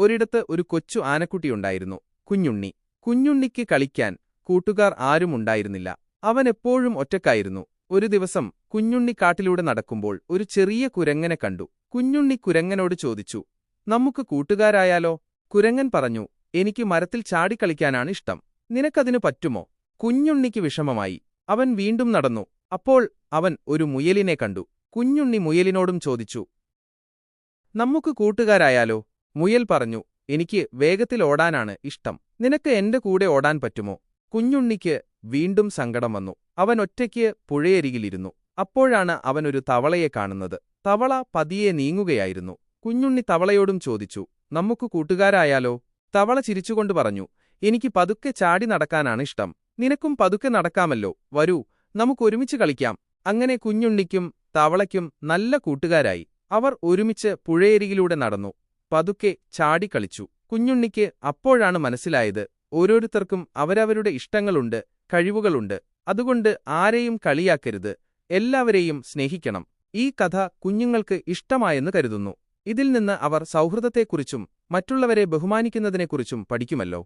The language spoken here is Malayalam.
ഒരിടത്ത് ഒരു കൊച്ചു ആനക്കുട്ടിയുണ്ടായിരുന്നു, കുഞ്ഞുണ്ണി. കുഞ്ഞുണ്ണിക്ക് കളിക്കാൻ കൂട്ടുകാർ ആരുമുണ്ടായിരുന്നില്ല. അവനെപ്പോഴും ഒറ്റക്കായിരുന്നു. ഒരു ദിവസം കുഞ്ഞുണ്ണി കാട്ടിലൂടെ നടക്കുമ്പോൾ ഒരു ചെറിയ കുരങ്ങനെ കണ്ടു. കുഞ്ഞുണ്ണി കുരങ്ങനോട് ചോദിച്ചു, നമുക്ക് കൂട്ടുകാരായാലോ? കുരങ്ങൻ പറഞ്ഞു, എനിക്ക് മരത്തിൽ ചാടിക്കളിക്കാനാണ് ഇഷ്ടം. നിനക്കതിനു പറ്റുമോ? കുഞ്ഞുണ്ണിക്ക് വിഷമമായി. അവൻ വീണ്ടും നടന്നു. അപ്പോൾ അവൻ ഒരു മുയലിനെ കണ്ടു. കുഞ്ഞുണ്ണി മുയലിനോടും ചോദിച്ചു, നമുക്ക് കൂട്ടുകാരായാലോ? മുയൽ പറഞ്ഞു, എനിക്ക് വേഗത്തിൽ ഓടാനാണ് ഇഷ്ടം. നിനക്ക് എന്റെ കൂടെ ഓടാൻ പറ്റുമോ? കുഞ്ഞുണ്ണിക്ക് വീണ്ടും സങ്കടം വന്നു. അവൻ ഒറ്റയ്ക്ക് പുഴയരികിലിരുന്നു. അപ്പോഴാണ് അവനൊരു തവളയെ കാണുന്നത്. തവള പതിയെ നീങ്ങുകയായിരുന്നു. കുഞ്ഞുണ്ണി തവളയോടും ചോദിച്ചു, നമുക്ക് കൂട്ടുകാരായാലോ? തവള ചിരിച്ചുകൊണ്ട് പറഞ്ഞു, എനിക്ക് പതുക്കെ ചാടി നടക്കാനാണ് ഇഷ്ടം. നിനക്കും പതുക്കെ നടക്കാമല്ലോ. വരൂ, നമുക്കൊരുമിച്ച് കളിക്കാം. അങ്ങനെ കുഞ്ഞുണ്ണിക്കും തവളയ്ക്കും നല്ല കൂട്ടുകാരായി. അവർ ഒരുമിച്ച് പുഴയരികിലൂടെ നടന്നു. പതുക്കെ ചാടിക്കളിച്ചു. കുഞ്ഞുണ്ണിക്ക് അപ്പോഴാണ് മനസ്സിലായത്, ഓരോരുത്തർക്കും അവരവരുടെ ഇഷ്ടങ്ങളുണ്ട്, കഴിവുകളുണ്ട്. അതുകൊണ്ട് ആരെയും കളിയാക്കരുത്, എല്ലാവരെയും സ്നേഹിക്കണം. ഈ കഥ കുഞ്ഞുങ്ങൾക്ക് ഇഷ്ടമായെന്ന് കരുതുന്നു. ഇതിൽ നിന്ന് അവർ സൗഹൃദത്തെക്കുറിച്ചും മറ്റുള്ളവരെ ബഹുമാനിക്കുന്നതിനെക്കുറിച്ചും പഠിക്കുമല്ലോ.